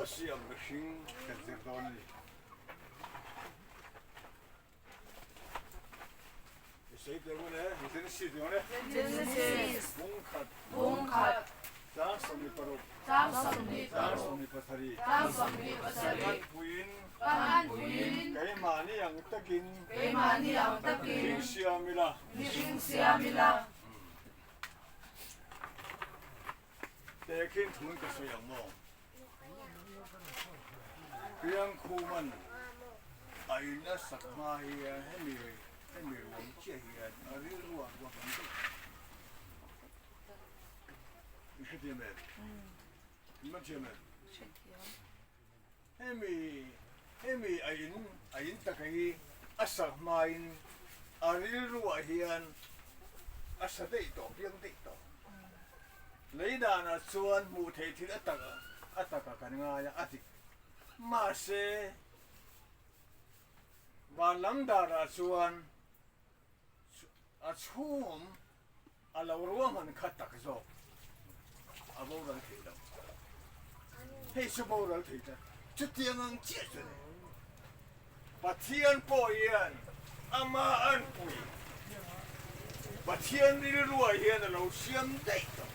siam mihring kan zerdon ni sei te wala Genesis yone Genesis bung khat ta somni pasari kan puin kai mani ang takin siamila tekin thun ka soyang mo Piang kuman ay nasa mahiya hemi wang chiya ari ruwa wa kan Hedimet. Majemet. Hemi ayin takai asah main ariru ahian asade ito piang dito. Leida na suan mu thei ataka kan nga ya ati. Mase balang dara suan achum alawruwa man khatak zo. Aboral theda hei saboral theda chutiang chia chune pathian poian ama an pui pathian ni ruwa hian lo siam dei to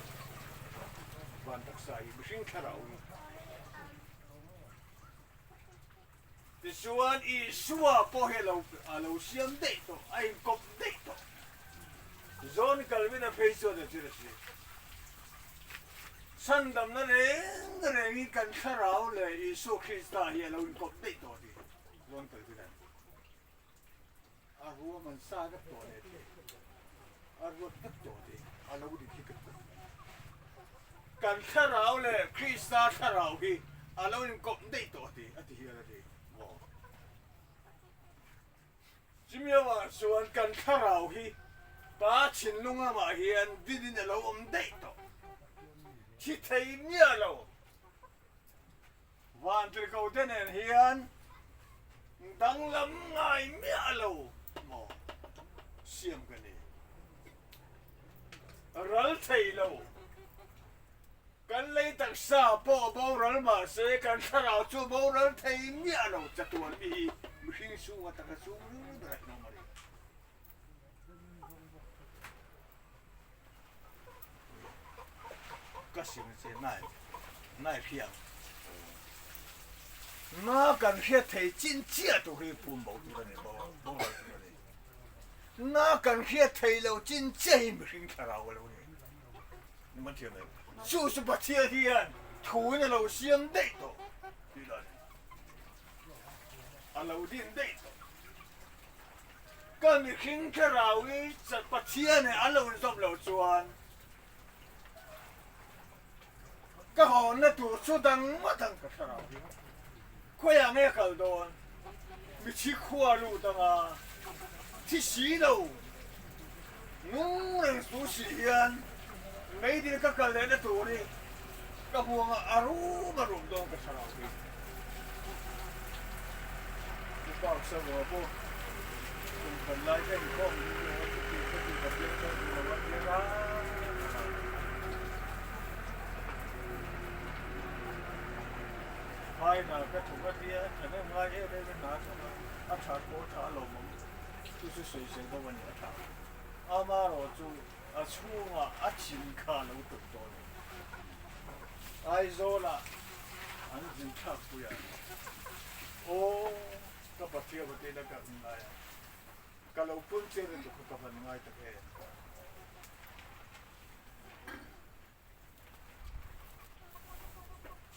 ban tak sai mihring tharau tisuan I suwa po helo alo siam dei to ai kop dei to zon kalmina peiso de tirasi Sandam na rengi kan tharau le Isu Krista hi lo kop dei to di ron kal bilan arwa man sa ga to le arwa tak to di alo di tiket kan tharau le Krista tharau hi alo kop dei to di ati hi ala di mo Jimyawa suan kan tharau hi pa chin lunga ma hian didin lo dei to Chi thei mia lo Wan tri kau tenen hian Dang lam ngai mia lo Mo Siam kani Ral thei lo Kan lei tak sa po bo ral ma se kan tharau chu bo ral thei mia lo chatuan mi mihring su wa tak su rai no mari Kasim se nai phiang na kan hre thei chin chia tu hi pum bo tu ne bo na kan hre thei lo chin chia hi mihring tharau lo ni ma thia mai su pa thia hian thu ne lo siam dei to ti la alo din dei to kan mihring tharau hi chat pa thia ne alo zop lo chuan Ka hon na tu su dang ma dang ka tharau hi khoya nge kal don mi chi khua lu danga thi si lo ngung reng su si hian mei din ka kal le na tu ri ka buang aru ma rum dong ka tharau hi ku pa sa wo po kun kan lai ke ko ni ka ka Hai na ka thu ka dia ane ngai e de na na a tha ko tha lo mo tu su sui se ko wan ya tha ama ro chu a chu ma a chin kha lo tu to ni ai zo la an jin tha pu ya o ka pa tia ba te na ka na ya ka lo pun che ren ko ka ban ngai ta ke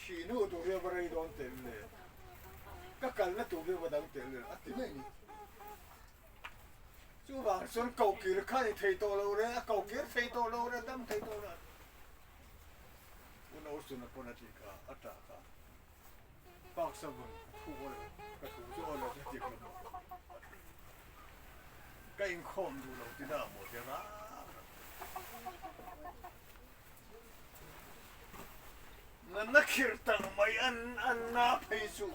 Chi nu tu ve bare don telle ka kal na tu ve ba dang telle ati mai ni chu ba son kau ki khai thei to lo re kau ki thei to lo re dam thei to la una usuna pona ti ka ata ka pa sa bun thu wo le ka thu jo lo ti ko ka in khom du lo ti da mo ja ra na kirtang may an na peisu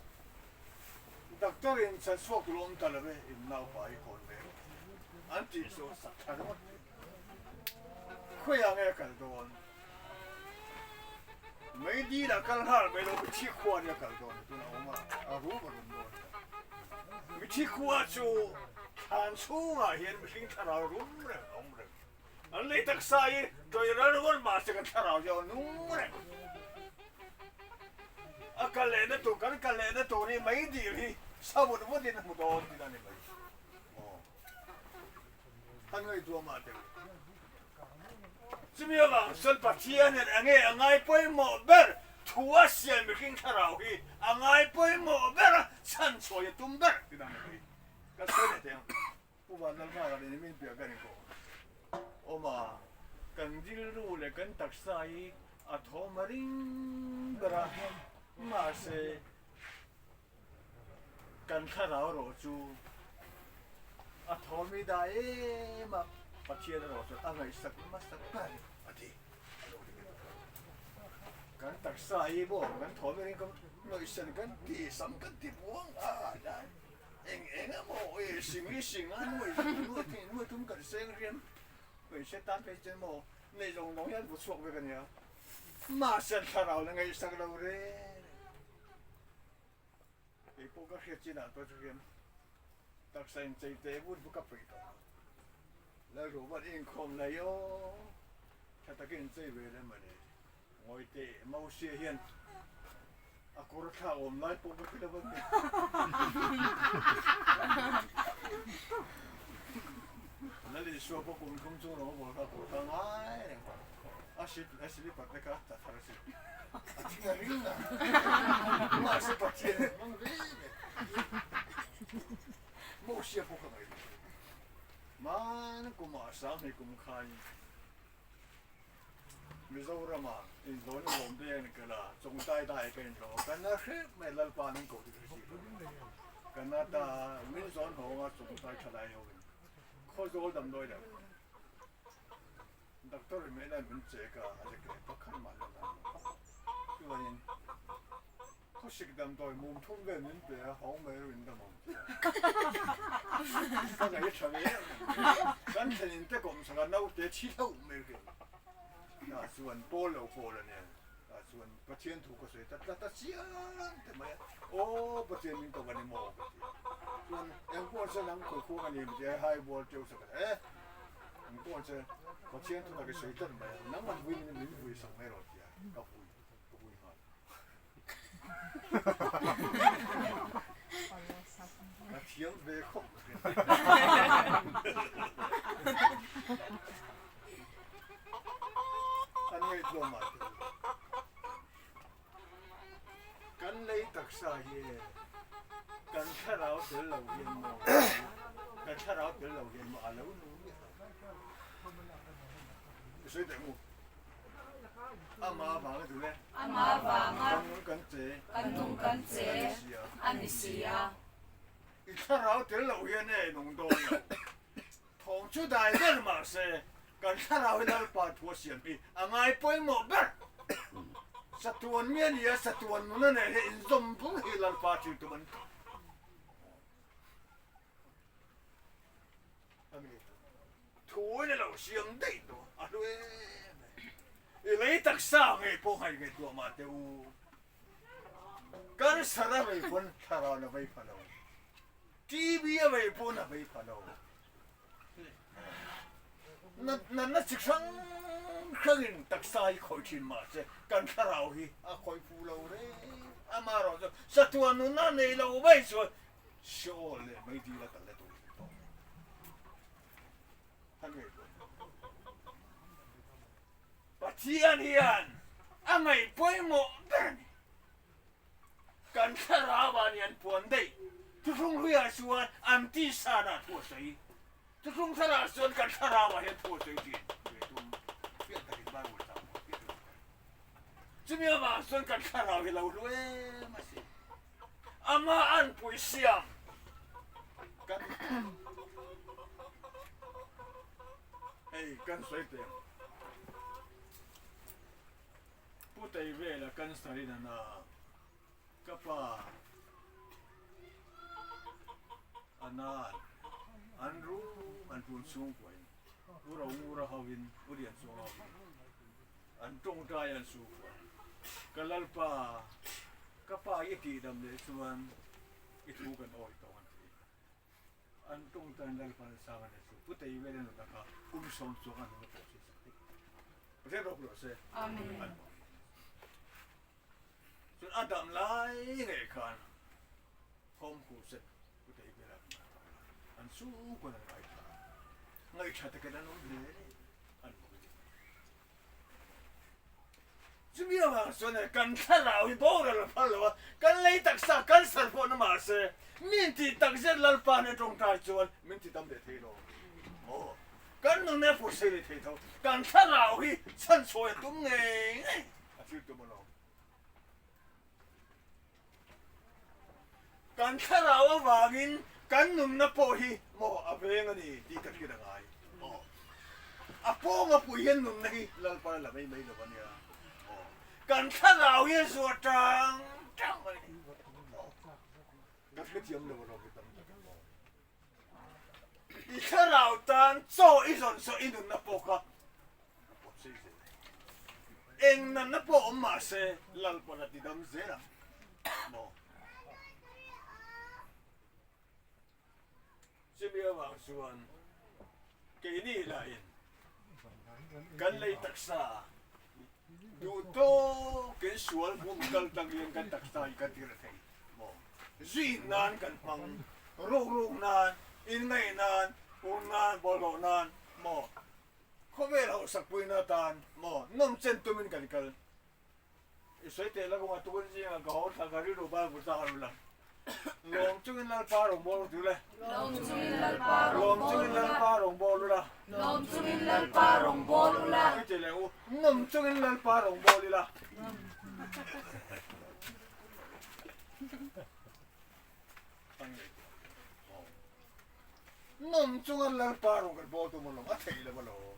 doctor in sa swak lom talabe in now pa ikon le anti so sa tharo khoya nge kal don mai ดีละกันหาไม่รู้วิธีควรจะกันโดนตัวน้องมารู้ว่าโดนวิธีควรจูทานชูอ่ะเห็นสิ่งที่เรารู้เลยอันนี้ตักใส่ตัวเรารู้ว่ามาสิ่งที่เราจะรู้เลยกันเลยนะตัวกันเลยนะตัวนี้ไม่ดีเลยสาบุญวันนี้นะมุดโดนที่นั่นนี่ไม่ท่านก็ตัวมาเถอะจะมีอะไรส่วนปัจจัยเนี่ยอังไงไปหมดเบอร์ทัวเสียไม่ขึ้นที่เราฮีอังไงไปหมดเบอร์ฉันช่วยตุ้มเบอร์ที่นั่นนี่ก็เสด็จเองผู้บ้านนั่นมากันนี่ไม่เปลี่ยนกันก็โอ้มากันดิลรู้เลยกันตักใส่อัฐมาริงเบอร์มาเสกันที่เราโรจูอัฐไม่ได้มาปัจจัยเราจะอังไงสักมาสักไปอดีกันตักใส่บ่กันถอดไม่ได้ก็ไม่สั่งกันที่สำคัญที่พวงได้เองอะโม่สิ่งนี้สิ่งนั้นนู่นทุ่มกันเสียงเรียนไม่ใช่ตั้งใจจะโม่ในโรงน้องยันบุษบไปกันเนี่ยมาเส้นทางเราเนี่ยไงสักเราเร่ไอ้พวกก็เขียนจีน่าตัวเรียนตักใส่ใจเต้บุญพวกก็ไปต่อแล้วรู้ว่าเองคงเลยโย่ถ้าตะกี้ใจเวรมันเนี่ยงอยเตะมาเสียเฮียนอากูรักข้าอมไล่ปุ๊บไปแล้วบ้างเนี่ยแล้วดิชัวร์พวกคุณคงจูโน่บอกว่ากูทำไงอาชีพปัตตะกัดตัดทาร์สิอาชีพอะไรนะมาสิปัตย์เนี่ยมึงรีบมั่วเสียพวกเขาเลยมันกูมาสามให้กูขายมิโซรามาอินโดนีเซียลมเดียนกันละจงใจได้กันรอกันนะคือไม่ลัลปานิงกูที่สิกันนะตามิโซนหัวจงใจทลายเอาข้อโจทย์ดำด้วยเด้อด็อกเตอร์ไม่ได้เป็นเจ๊ก็อาจจะเกิดปักขันมาแล้วนะคือว่าอย่างเขาสิกดำด้วยมุมทุ่งเงินนั่นเป็นห้องไม่รู้อินเดียมั้งก็ไงจะทำยังไงกันเห็นแต่กงสังกัดเราเจ๊ชี้เท่าไม่รู้ส่วนโป้เราโป้แล้วเนี่ยส่วนประเทศถูกก็สวยแต่เสียทำไมโอ้ประเทศนี้ก็วันนี้มองส่วนเอ็งพวกเสนังคุยคู่กันนี่มันจะให้บอลเจ้าสักเอ๊ะเอ็งพวกเสประเทศถูกก็สวยแต่ไม่นั่งมันวิ่งสังไม่รอดเนี่ยก็วิ่งหาเที่ยวเบคอนอันนี้ตัวมากันเลยตักสายกันถ้าเราเดินเราเรียนมองกันถ้าเราเดินเราเรียนมาแล้วนู้นสวยแต่หมูอามาฟังดูเลยอามาฟังกันเจอันนี้เสียถ้าเราเดินเราเรียนเนี่ยน้องโดนทองชุดใดเดินมาเสกันถ้าเราเดินป่าทัวเสียนปีอ่างไงไปหมดแบบสัตว์วันเมียนี่สัตว์วันนั้นเนี่ยเห็นจมพุ่งเฮลันป่าจิตมันทัวเนี่ยเราเสียงได้ตัวอะไรเลยตักสาวไงพวกให้ไงตัวมาเดี๋ยวกันสารไปคนถ้าเราเนี่ยไปพะโล้ทีวีไปพูนไปพะโล้นั่นสิครั้งตักสายคอยชิมมาเจกันข้าเราฮีคอยฟูเราเลยมาเราจะสัตว์วันนั้นเนี่ยเราไม่สวยโชว์เลยไม่ดีละกันเลยตัวท่านเห็นปัจจัยนี้อันไงไปหมดกันข้าเราวันนี้ปวนได้ทุกคนเรียกส่วนอันที่สาระทั่วไปทุกคนสาระส่วนกันข้าเราวันนี้ทั่วไปดีจะมีอะไรส่วนกันข้าเราให้เราด้วยมาสิอามาอันปุยเสียมกันเฮ้ยกันสวยเต็มพูดแต่เวลากันสายนั่นนะกับป้าอันนั้นอันรู้อันพูดสูงกว่าอุราหาวินอุเรียนสูงกว่าอันตรงใจอันสูงกว่า กันลัลป้าก็ป้ายี่กี่ดำเลยส่วนอีทูกันอ้อยตัวนี้อันตรงตันลัลป้าสร้างอะไรสุดพุทธิเวรนุตะค่ะกุมสมสุขันนุตะสิสัตย์ประเทศเราปลุกเสกอาเมนส่วนอาดัมไล่ไงกันคมคู่เสกพุทธิเวรอันสู้กันอะไรกันไงชัดกันนั่นเลยอันจะมีอะไรส่วนกันข้าเราอีโบราณพันธุ์ว่ากันเลยตักษะกันสารพันมาเสมินที่ตักเสลัลปานตรงท้ายจวนมินที่ทำเด็ดที่โลโอ้กันนึกเนี่ยผู้เสด็จที่เขากันข้าเราอีฉันช่วยตุ้มเองอาทิตย์ตุ้มเรากันข้าเราว่ากินกันนึกเนี่ยผู้ฮีโมอาเบงนี่ที่กันกินอะไรโอ้อาพ่อมาผู้เห็นนึกนี่ลัลปานละไม่หรอกเนี่ยกันข้าเราเยสวดจังไปกัดไม่เทียมเลยว่าเราไปทำกันบ่อีข้าเราตันโซอีสอนโซอีนุนนับปกะเองนั่นนับปกมาเสลัลปนัดดิดำเซนะบ่จะมีอะไรส่วนเกนี่ละอินกันเลยตักษาดูโต้กันสวนผมกันตั้งเรียนกันตักษาอีกันที่ระเทยบ่จีนานกันฟังรูนานอินไงนานปูนานบอลนานบ่เขาเวลาสักปีนาตานบ่น้ำเส้นตัวมันกันกันอิสระเตลักมาตัวจริงก็เขาทำการรู้บ้างกุศลรู้ละลงจุนลัลปารงบอลดูเลยลงจุนลัลปารงบอลรู้ละลงจุนลัลปารงบอลรู้ละไม่เจริญอู้น้ำจุนลัลปารงบอลละน้ำจุนลัลปารงกันบอลตัวมันลงอ่ะเที่ยวมันลง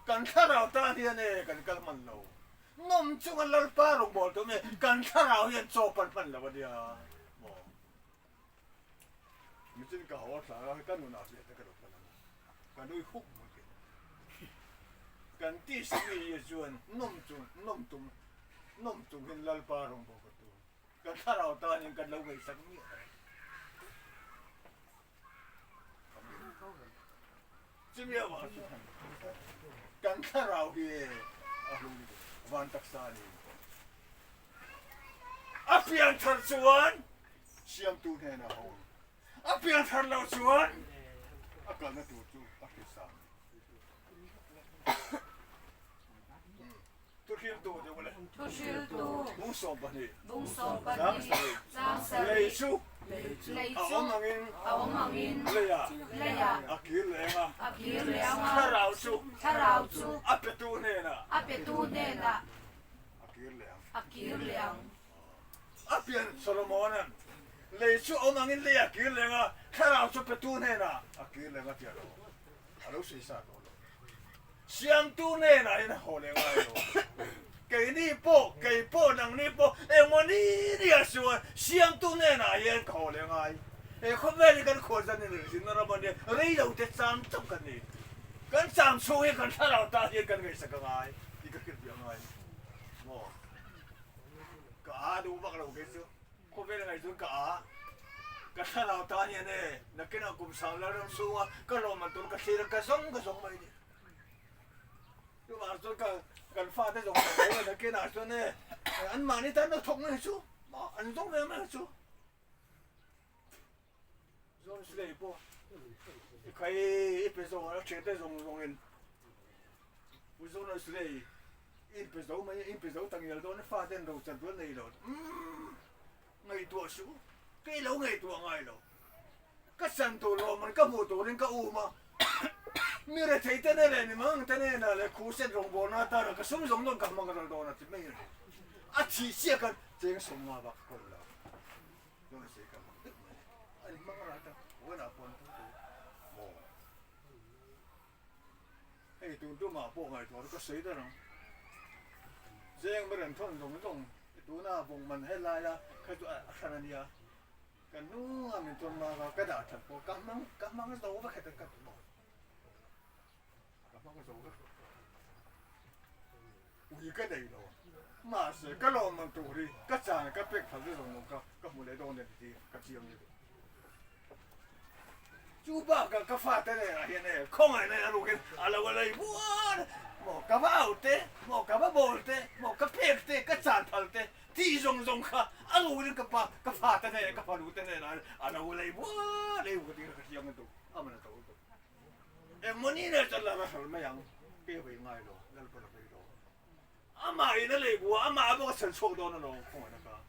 กันข้าเราตาเฮียเนี่ยกันมันลงน้ำจุนลัลปารงบอลตัวเนี่ยกันข้าเราเฮียโซปันละวันเดียวมิจินก็หัวสารกันนู่นน่ะเสียแต่ก็รู้กันกันด้วยฮุกมันกันที่สิ่งนี้จวนน้ำจุนเห็นลัลปารงบอกตัวกันข้าเราตาเนี่ยกันเราไม่สักนิดจะมีอะไรกันข้าเราเฮียวันตักษานี่อาเพียงทันชวนเสียงตูนเห็นเอาอาเพียงทันเราชวนอาการนั้นตัวจูอากิสามทุกทีมตัวเดียวกันเลยมุงสอบบันนี่เลยชูเอามังอินเลยอะอากิเลงอะถ้าเราชูอาเปตูเนน่ะอากิเลงอาเพียงโซโลมอนันเลยชูเอามังอินเลยอากิเลงอะถ้าเราชูเปตูเนน่ะอากิเลงอะที่เราเราสื่อสารกันเสียงตูเนน่ะนี่นะโหเลงอะไรโเกนี่โป้นังนี่โป้วันนี้เนี่ยส่วนเสียงตูเนน่ะยังโหเลงไงเขาไม่ได้กันโคตรนี่เลยสินะเราเนี่ยเรื่องเราจะซ้ำจบกันนี่กันซ้ำช่วยกันถ้าเราตายกันไงสักไงอีกขึ้นยังไงโม่ก็ดูบ้างเราเกี่ยวเขาไม่ได้ไงส่วนก็ถ้าเราตายเนี่ยนักกินอากุมสาวแล้วเราสู้ก็เรามันตุนก็เสียก็ส่งไปดิดูมาส่วนกันฟ้าได้ส่งไปเลยนักกินอาส่วนเนี่ยอันมานี่ท่านต้องทงเลยสู้อันต้องเลยมั้ยสู้ส่วนสิ่งพวกใครเป็นส่งแล้วเชื่อได้ส่งเงินผู้ส่งนั้นสิ่งเป็นส่งไม่เป็นส่งตั้งอย่างโดนฟ้าเดินเราจัดวันนี้เราไงตัวสู้กี่เราไงตัวไงเราก็สั่งตัวเรามันก็หมดตัวนึงก็อู้มามีอะไรที่เต้นอะไรนี่มั้งเต้นอะไรเลยคู่เส้นรงบอลน่ะตาเราก็สมโดนกับมันก็โดนที่ไม่เห็นอาชีพเสียกันเจ๊งสมมาบักคนละโดนเสียกันอันนี้มันอะไรกันวันอาปนทุกตัวโม่ไอ้ตัวมาพวกไอ้ตัวก็เสียได้หรอเจ๊งไม่เห็นทนตรงตัวหน้าพวกมันให้ลายละแค่ตัวขนาดนี้กันนู้นมันตัวมาก็กระดาษถักพวกกำมังก็โตไปแค่ตะกัดหมดกำมังก็โตก็ อีก็ได้หรอมาเสียก็ลองมันตัวดิก็จานก็เป็กผัดด้วยสมองก็หมดเลยโดนเด็ดทีก็เจียมอยู่จูบ้าก็ฟาดได้เห็นไหมคงไงเนี่ยลูกเห็นอะไรวะเลยบัวหมอกระเป๋าเตะหมอกระเป๋าโบลเตะหมอกระเพกเตะก็จานผัดเตะที่จงค่ะอะไรวะเนี่ยก็ฟาดได้ก็ฟาดรู้ได้นะอะไรวะเลยบัวเลยบุตรก็เจียมกันตัวมันตัวมันนี่เนี่ยจะละละไม่ยังเกี่ยวไปง่ายหรอนั่นเป็นอะไรหรออามาอีนั่นเลยบัวอามาบอกว่าฉันโชคดีนะน้องคงไงนะครับ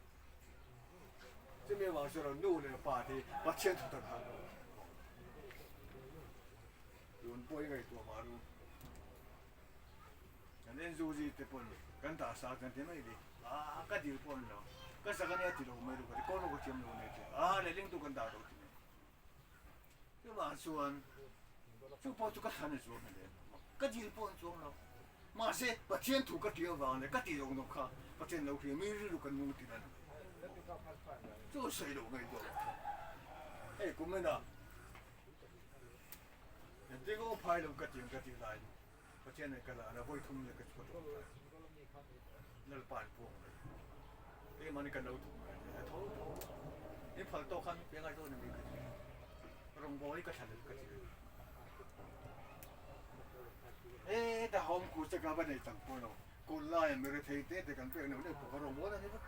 จะมีว่าเราดูเลยป่าที่ปัจเจกทุกทางโดนป่วยไงตัวมาดูอันนี้จูจีที่ปนกันตาสากันที่ไม่ดีก็ดีปนแล้วก็สักการณ์ที่เราไม่รู้กันก็รู้ว่าเชื่อมโยงเนี่ยเรื่องตัวกันตาเราที่นี่ที่ว่าส่วน就包就个谈的说的，个地包装了，马些把钱土个地方呢，个地方都看，把钱都去每日都跟弄的了，这谁都没做。哎，我们呐，这个拍了个地来，把钱那个啦，那会通那个错的，那办不，哎，嘛你跟老土，你拍到看别个都那没个，容包一个谈的个地。แต่หอมกูจะกลับไปในสังคมเรากูไล่ไม่ได้เทแต่กันเป็นเนี่ยพวกเราโม้นะนี่ปะ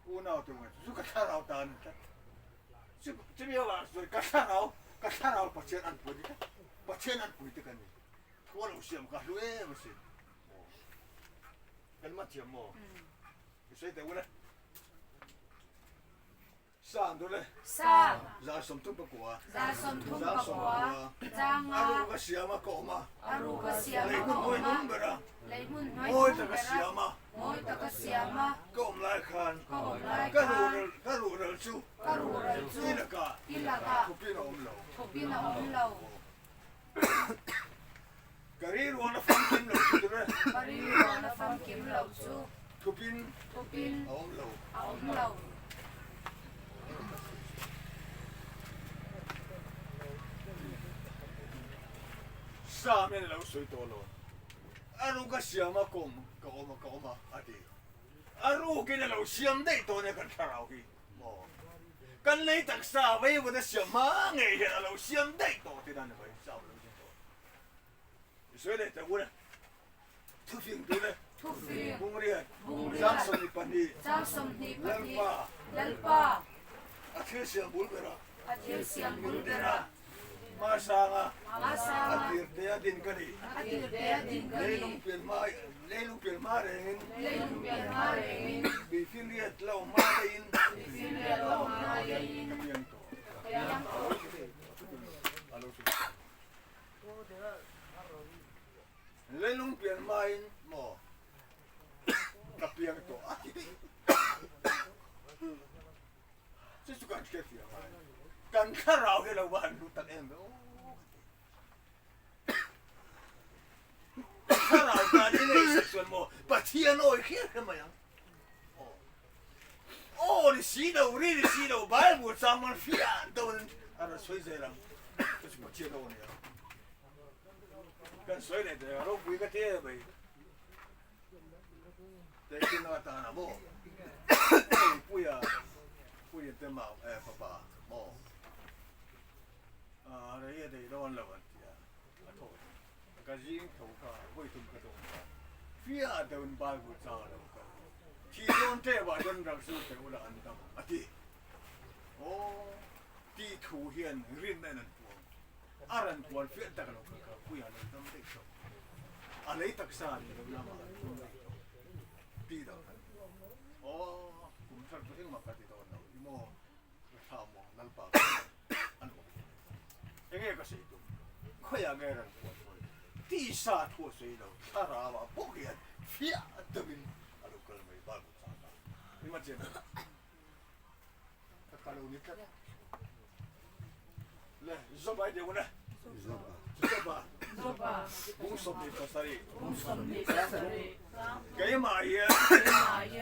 กูน่าตัวมันสุขภาพเราตานจะมีว่าสุขภาพเราปัจเจกอันปุ่นนี่ปัจเจกอันปุ่นที่กันนี่ทั่วเราเสียมกันด้วยไม่ใช่กันมาเทียมมั้งไม่ใช่แต่ว่าเนี่ยสามตัวเลยจะสมทุบปะกัวจังอารูก็เสียมาโกมาเลยมุ่งเบระโอ้ยตะก็เสียมาโกมไล่คันก็รู้เรื่องชูนี่ละก็ทุบปีนอมเรากะรีรวนะฟังกิมเราชูด้วยทุบปีนอมเราสามเนี่ยเราสวยตัวเราอารูก็เสียมาโกมอดีอารูกินเราเสียมได้ตัวเนี่ยกันคาราโอเกะกันเลยตักษาไว้ว่าจะเสียมาไงเห็นเราเสียมได้ตัวที่นั่นไปสาวเราจริงตัวสวยเลยแต่ว่าทุกสิ่งตัวเลยบุงเรียนจ้างสมนิปันนีลัลปาอาทิตย์เสียงบุลเบระมาสางอาทิตย์เดียดินกันนี่เลยลุงเปลี่ยนมาเรงบีฟิลเลียดเล่ามาเองกับยังตัวเลยลุงเปลี่ยนมาเองหมอกับยังตัวจะสุกันเกี่ยวกันข้าเราให้เราวันรู้ตัดเองแล้วข้าเราการนี้ในสักส่วนโมปะเทียนโอ้ยเขี้ยขึ้นมายังโอ้ดิสีดาวรีดิสีดาวบาลบุษามันฟิอันตัวนั้นอะไรสวยใจรังก็จะมาเทียนโอ้เนี่ยกันสวยเลยแต่เราคุยกันเท่ไปแต่กินน้ำตาลนะโมปุยเต็มมาป้าโมอะไรอย่างเดียวเราวันที่โทษก็ยิ่งถูกก็ไม่ถูกก็โดนฟิอาเดินบาลบุษาเราก็ที่โดนเทว่าจนรักสู้แต่ว่าอันดับอดีโอ้ที่ถูเฮียนรินนั่นตัวอารันตัวฟิอันตะกันเราก็คุยอะไรตั้งแต่ชอบอะไรตักษาเนี่ยเรามาที่เราโอ้ผมชอบตัวเองมากที่ตัวเราอีโมทำว่านั่นป่ะอันนั้นยังไงก็สิตัวเขาอยากเงินที่สาธุสุดเราถ้าเราว่าพวกเฮียนฟิอันตะบินอะไรก็ไม่บ้าบุษานี่มาเจอถ้าเราเนี่ยก็เลยจบไปเดี๋ยวนะจบบุ้งสมดีภาษาดีเกี่ยมาเฮียน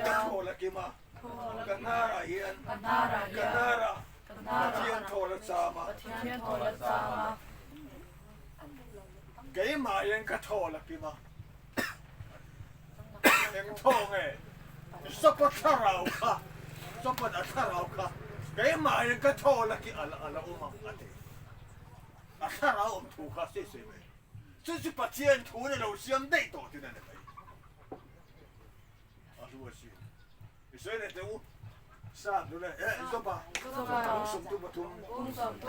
กันโทละกี่มากันนาราเฮียนกันนาราเทียนโทละสามาเกี่ยมาเฮียนกันโทละกี่มา ท่องสปอตเราค่ะสปอตอัเราค่ะแกมายังก็ท่อละกี่อะไรอุ้มอันเดียอัเราอุ้มถูกค่ะเสียไหม这是把tiền土的老乡带到的那里。啊，是我去，所以呢，等上头呢，说吧，公送都不通，上的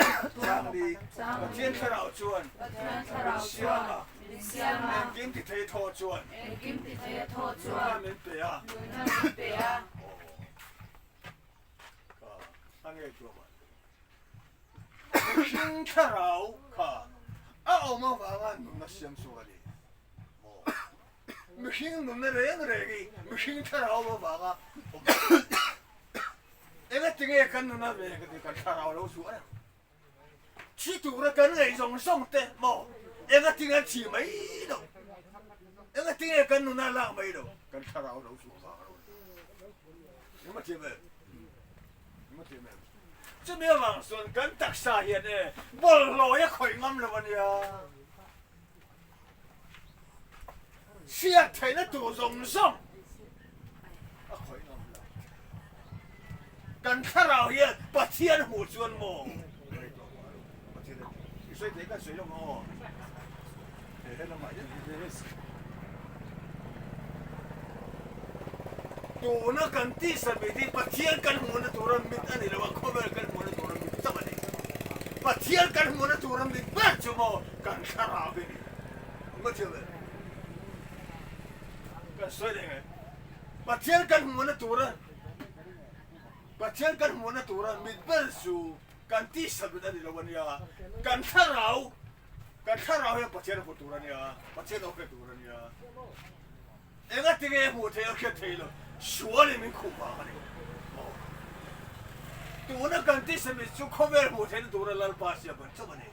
把tiền出来转，香啊，金的太多转，那没别啊，哦，安尼做嘛，金出来卡。我们房啊，弄那香素的，哦，没行弄那人个，没行他老我房啊，那个这个跟弄那边个跟他老老说呀，去读了跟那种送的么，那个这个起没了，那个这个跟弄那浪没了，跟他老老说房了，有没听没？有没听没？这没往说跟特啥嘢呢？我老一块啱了วัน呀，现在那都容上，啊块啱了，跟他老爷把天互转么？所以这个水了么？那个嘛，ตัวนักกันที่สมัยที่ปัจเจียกันหัวนักตัวรำมิดอันนี้เราว่าข้อมูลกันหัวนักตัวรำมิดสมัยนี้ปัจเจียกันหัวนักตัวรำมิดแบบชั่วโมงกันขราบนี่ไม่เชื่อเลยกันสวยเลยไงปัจเจียกันหัวนักตัวรปัจเจียกันหัวนักตัวรำมิดแบบชั่วกันที่สมัยนี้เราวันนี้กันขราบเนี่ยปัจเจียนหัวตัวรเนี่ยปัจเจียนเอาแค่ตัวรเนี่ยเอ็งก็ทิ้งไอ้หัวเทียแค่เทียเลย说里面苦吧的，哦，多那干地上面就靠边木头多了老巴西吧，怎么的？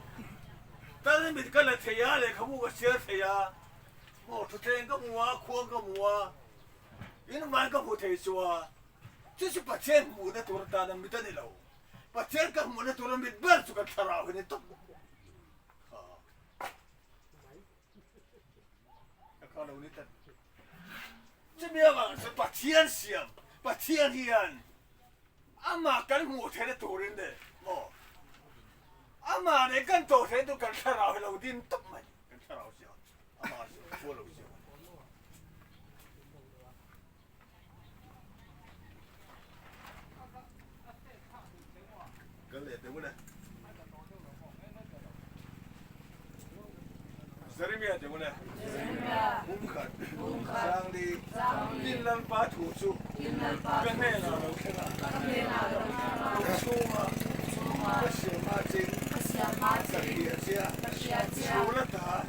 但是没干了天涯嘞，可不个小天涯，哦，昨天个木啊，宽个木啊，因为买个木头说，就是把钱木的多了大的没得的了，把钱个木的多了没办就个他拉回来懂，啊，要看到你的。这边嘛是把天想，把天天，阿妈跟我才的多人的，哦，阿妈呢跟昨天都跟他老老丁懂没？跟他老乡，阿妈是我老乡。跟来对不呢？这里面对不呢？上的金兰巴土著，跟那老老看啊，出嘛，个小马精，个野家，出了他，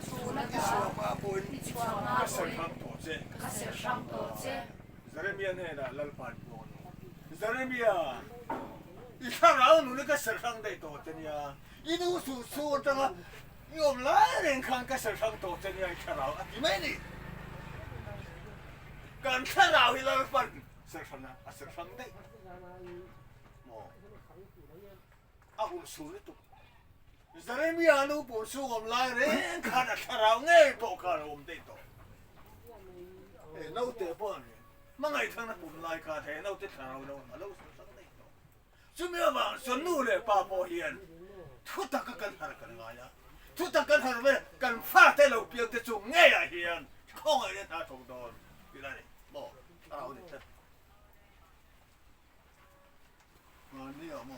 一双马本，个小上多些，这里面呢老板多，这里面啊，一看老奴那个小上得多的呀，一路说这个。我们来人看个身上都这样看到，你没呢？刚看到一老板身上啊，身上的，哦，我说的多，这里面路不说我们来人看到哎，不看我们得多，老得不呢？忙一趟那我们来看的，老得看到老身上的多，就没有嘛，说努力把保险，突然个跟他那个来呀。ทุกท่านกันหันไปกันฟาดแต่เราเพียงแต่จุงง่ายเฮียนข้องอะไรท่าทงโดนที่นั่นบอกเอาดิท่านงานนี้อ่ะโม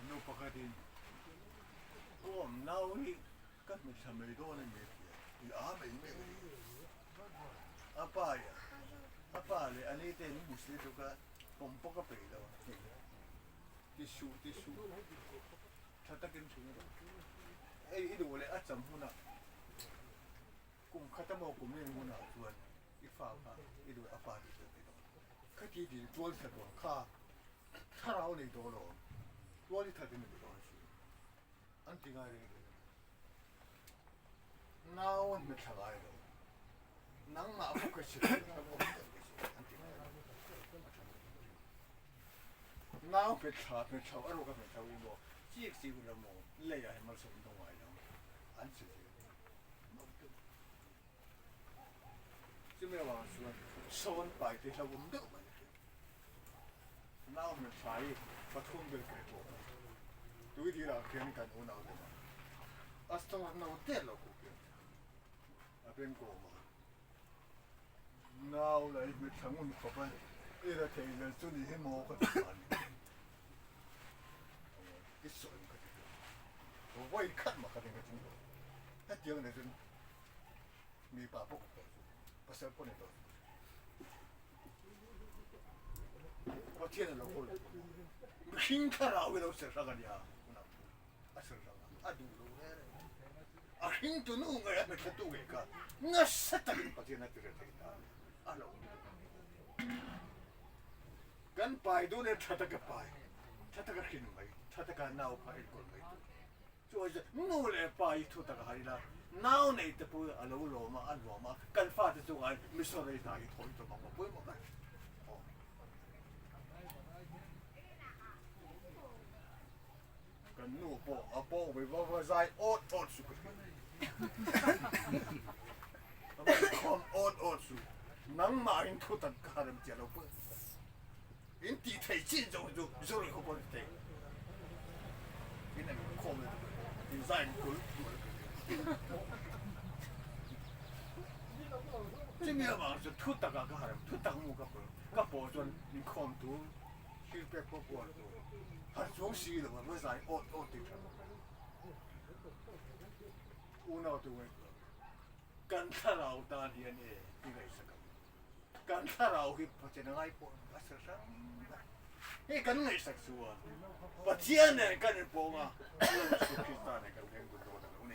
นูปกติพวกน้าวิก็ไม่ทำไม่โดนเลยเนี่ยอาไม่อาป้าเลยอันนี้เต็มมุสลิมทุกคนผมปกติแล้วทิชชูถ้าตะกินถุงไอ้ดูเลยอาจำหุ่นอ่ะกลุ่มข้าตมอกลุ่มนี้หุ่นอ่ะชวนอีฟ้าค่ะไอ้ดูอาฟ้าดีเลยข้าที่ดีชวนสะดวกข้าเราในตัวเราตัวที่ทัดในตัวเราอันที่ง่ายเลยน้าวันไม่ทำอะไรเลยนั่งมาพวกกระชิบน้าเป็นชาอารมณ์ก็เป็นชาวิโมจีกสิบุระโมเลี้ยให้มาสมตรงไว้แล้วอันสุดที่ไม่ ไม่ว่าส่วนโซนไปที่เราอุ้มดึกมันน้ามันใช้ปฐมเป็นเกลือดูที่เราเขียนกันอุ่นเอาเลยอัศต้องน้าเตะเราคุกเนี่ยเป็นโกมาน้าเลยไม่ทั้งมันเข้าไปเราเทเลยจุดนี้ให้มองกันที่สวยกันตัวไว้ขั้นมากันกันจริงๆถ้าเจอเนี่ยจนมีป่าพวกภาษาพวกนี้ตัวพอเที่ยงเราคนหิ้งข้าเราเราเสียสักกันยาคุณน้าอาศัยสักกันดูรู้เลยหิ้งตัวนู้นไงไม่ใช่ตัวเองกันงั้นสัตว์กินปฏิญาณที่เรื่องนี้อะไรกันไปดูเนี่ยทัดกันไปทัดกันหินไปทัดกันน้าวไปคนไปช่วยจะนู่นเลยไปทุกตะการละน้าวเนี่ยจะพูดอะไรรู้มาอันรู้มากันฟ้าจะจงไงไม่สนใจไหนถอยตัวมาพูดมาไปกันนู่นปอปอไปว่าใจอดสุดคอมอดสุดนังมาอินทุกตะการมันจะเราพูดอินตีไทยจีน就เลยเขาพูดไทยอินนั่นคอมอินใจกุล这面嘛是土大个哈，土大木个包装，你看都700个包装，还装饰的嘛，为啥的着？我那都问，干他老大的呢，这个是个，干他老去不只能爱包，啊是啥？哎，干那是说，不见呢，干人包嘛，我是平常那个人不多的，我呢，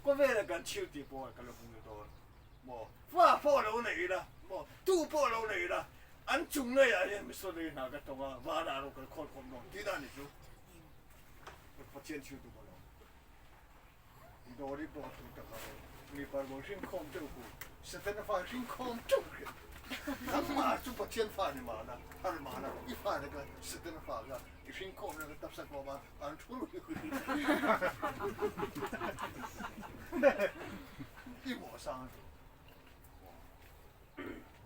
我为了干秋地包，干了工作多。ฟ้าพ่อเราไหนล่ะตู้พ่อเราไหนล่ะอันจุงเลยอะยังไม่สนเลยนะก็ต้องว่าด่าเราก็คนคนน้องที่นั่นนี่จูพอเชียนชิวตัวเราอีโดรีบอกตัวแต่เรามีปารบอกชิงคอมเจ้ากูสเตนฟ้าชิงคอมเจ้ากูทั้งมาจูพอเชียนฟ้านี่มานะอันมานะอีฟ้าเนี่ยก็สเตนฟ้าก็ชิงคอมเนี่ยก็ตับสักมาอันทุ่งอีหมอสร้าง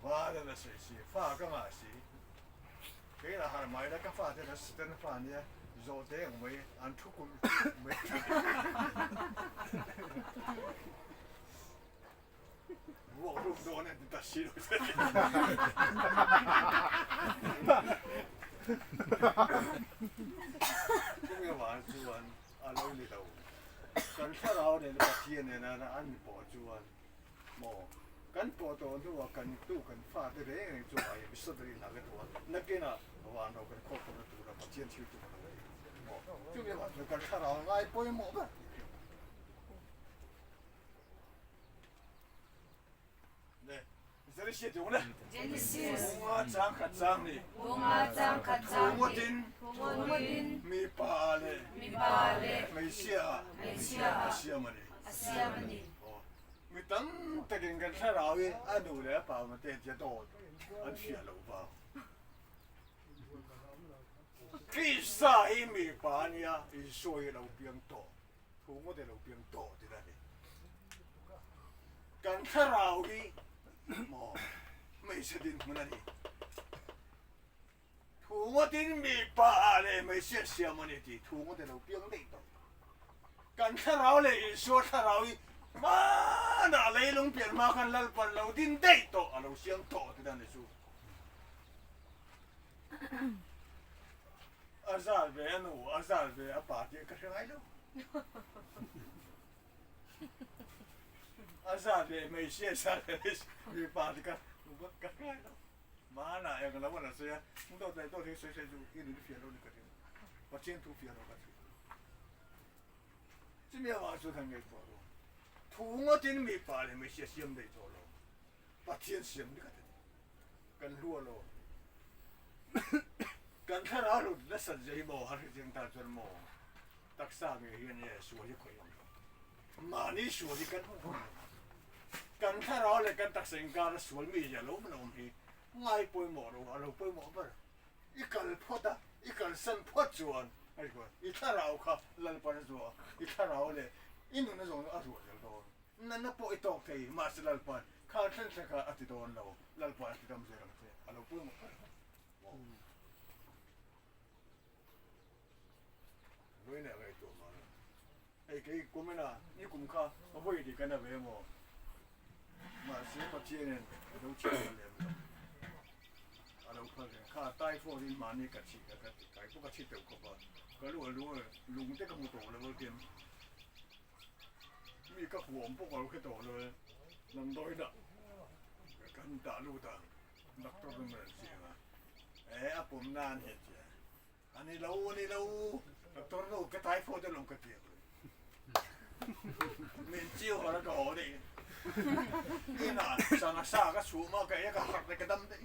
ว่าแต่ละสิ่งฟ้าก็มาสิเฮ้ยเราหาไม่ได้ก็ฟ้าแต่ละสเตนฟ้าเนี่ยโจเดงไม่อันทุกคนไม่ว่ารูปโดนเนี่ยตัดสินเลยก็ไม่ว่าจวนอะไรนี่เรากันถ้าเราเนี่ยเราเทียนเนี่ยนะอันนี้ปอจวนหมอกันปอตัวตัวกันตู้กันฟ้าตัวเองจวนไอ้บิสตัวนี้นักตัวนักเก็ตนะว่าเรากันครอบครัวตัวเราเทียนชิวตัวเราหมอจุดนี้ว่ากันถ้าเราไล่ปล่อยหมอแบบเนี่ย这里写中了。我张卡张的，我丁，米巴嘞，没写嘛的，哦，米当这个跟他老的，俺努力把我们这些多，俺写了吧。第三一米巴呢，一说一路变多，我的路变多的那里，跟他老的。ไม่ใช่ดินมันนี่ถูกว่าดินมีป่าเลยไม่ใช่เสียมันนี่ถูกว่าแต่เราเพียงเด็กต่อกันถ้าเราเลยชัวถ้าเรามาอะไรลงเปลี่ยนมากันแล้วปันเราดินเด็กต่อเราเสียงต่อที่นั่นเลยสู้อาซาเบนูอาซาเบอป่าที่กระชังไงลูกอาซาเบไม่ใช่ซาเบมีป่าที่กันกันไงลูกมาหน่าอย่างเราวันนั้นเสียมึงต้องใจต้องที่เสียจูกินนี่เฟียร์เรานี่กันที่ว่าเชียนทูเฟียร์เรากันที่ที่มีว่าสุดท้ายไงตัวเราถูกว่าดินมีป่าเลยไม่ใช่เสียมได้ตัวเราว่าเชียนเสียมนี่กันที่กันรัวเรากันถ้าเราหลุดและสัญญาโมหะที่ยังตาจนโมตักษาเงี้ยเนี่ยสวยที่คอยองมานี่สวยกันกันถ้าเราเลยกันตักสินการสวยมีอย่าล้มลงทีง่ายป่วยหมอเราป่วยหมอบ้างอีกันพอดอีกันสันพอดจวนไอ้กว่าอีถ้าเราค่ะลันปันจวนอีถ้าเราเลยอินโดนีเซียอาจจะโดนนั่นน่ะป่วยตกทีมาสิลันปัน ข้าเส้นเสกอติโดนเราลัลปาอติดำเสียงเสียเราพูดหมดด้วยเนี่ยไอ้ตัวมันไอ้กี่กูไม่น่ะนี่กูข้าเอาไปดีกันนะเว้ยมั้งมาเสียปัจจัยเนี่ยเราเชื่อเลยเราเพิ่งข้าใต้ฝนนี่มานี่กัดฉีกกัดไก่พวกกัดฉีกเต็มขบก็รู้ลุงเด็กก็มุดโตเลยว่าเต็มมีกระหัวพวกเราแค่โตเลยน้ำด้อยดักกันตาลูกตาดักตัวเป็นเหมือนเสียงอะผมนานเห็นจ้ะอันนี้เราดักตัวเราก็ใต้ฝนจะลงกระเทียมมีเจียวอะไรก็โหดินี่น่ะสังสารก็สูงมากแค่ก็หักในกระดำดิ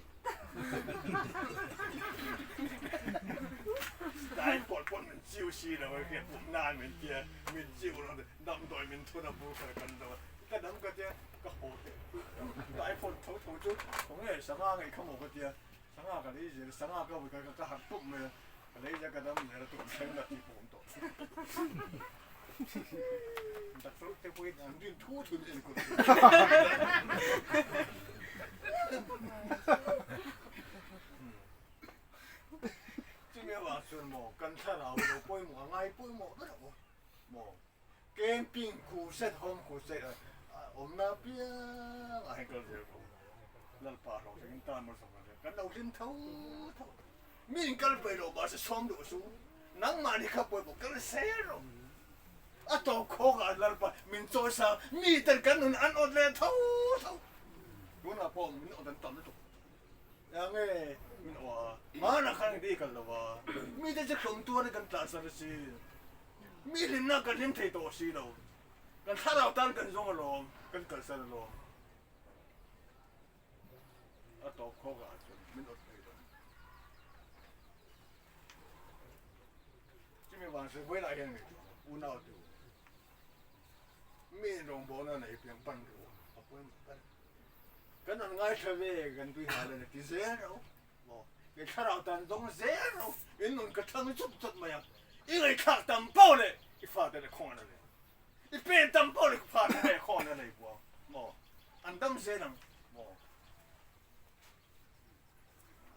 ได้ปวดมันเจียวชีแล้วแค่ผมนานเหมือนเจียมีเจียวเราดำต่อยมันทุนบุกกันตัวกระดำก็เจียก็โหดิได้ปวดทุจุดผมเนี่ยสังหารไอ้ขโมยก็เจียสังหารกันนี่เจียสังหารก็ไปก็หักปุ๊บเลยอะไรจะกระดำเนี่ยตัวเส้นแบบที่ผมตัวดักฟลุกเตปุยอันดิ้นทูทุนเองคนที่เมื่อวานส่วนหมอกันถ้าเราป่วยหมอไงป่วยหมอก็ได้หมอเกมปิ้งคูเซ็ตห้องคูเซ็ตอมน้าเปียอะไรก็เจอผมลัลปาเราจะกินตามมาสมัยกันเราลิ้นเท่ามีกันไปเราบ้าจะซ้อมดูสูนั่งมาดิครับป่วยบอกกันเสียเราอะตัวโคกันลัลปามินโซซามีแต่กันนุ่นอันอดเลยเท่ารู้นะพ่อมินอดตันตัวยังไงมินว่ามาหน้าข้างดีกันแล้วว่ามีแต่จะส่งตัวในกันตาสารสิมีลิ้นนักกันลิ้นเทโตสิเรากันถ้าเราตั้งกันจงเรากันกันสารเราอะตัวโคกันมินอดเลยที่มีวันเสาร์เวลาอย่างนี้อุณาดูมีโรงพยาบาลไหนเพียงปันดูเอาไปปันกันนั่งง่ายเท่าไหร่กันดูหาเลยที่เสียเราบอกยังถ้าเราตั้งตรงเสียเราอินนุ่นก็ทั้งจุดมาอย่างอีไอ้ข้าตั้มเป้าเลยอีฟ้าแต่ละคนนั่นเลยอีเป็นตั้มเป้าเลยฟ้าแต่ละคนนั่นเลยบอกอันตั้มเสียนั่งบอก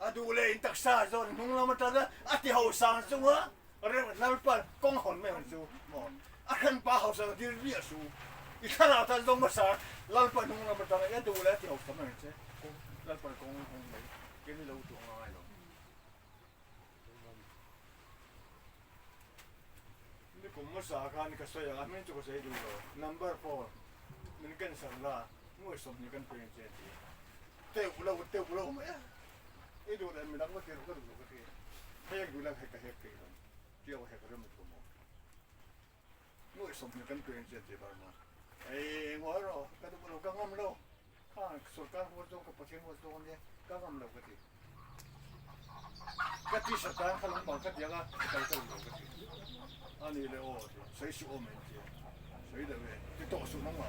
อะดูเลยอินตักซาโซนมึงเรามาตัดละอะที่เขาสั่งสู้ฮะเรื่องนั้นเป็นกองหอนไม่เหมือนสู้บอกอะขันป้าเขาสั่งที่เรียสู้อีข้าเราตั้งตรงมาสั่งเราเป็นมึงเรามาตัดละดูเลยที่เขาทำอะไรใช่เราเป็นกองหอนเลยแกไม่รู้ตัวอะไรหรอกนี่ผมมาสักการนี่ก็สวยอ่ะไม่จุกเสียดูเลย number 4มันกันสั่งละมั่วสมนี่กันเป็นเจดีเตะอุโลไหมไอ้ดูเลยไม่รับก็เตะก็ดูก็เตะให้ยังดูแลให้กับให้เตะเที่ยวให้กับเรื่องมันตัวมั่วมั่วสมนี่กันเป็นเจดีบ้างมั้งไอ้หัวเราก็ดูเราก็งอมเราข้างสุดการหัวตรงกับประเทศหัวตรงเนี่ยก็งอมเราก็เตะก็ที่สตาร์เขาลงบอกก็เดี๋ยวก็ไปกันเราก็เตะอันนี้เลยโอ้谁是我们的谁的呗这多数能嘛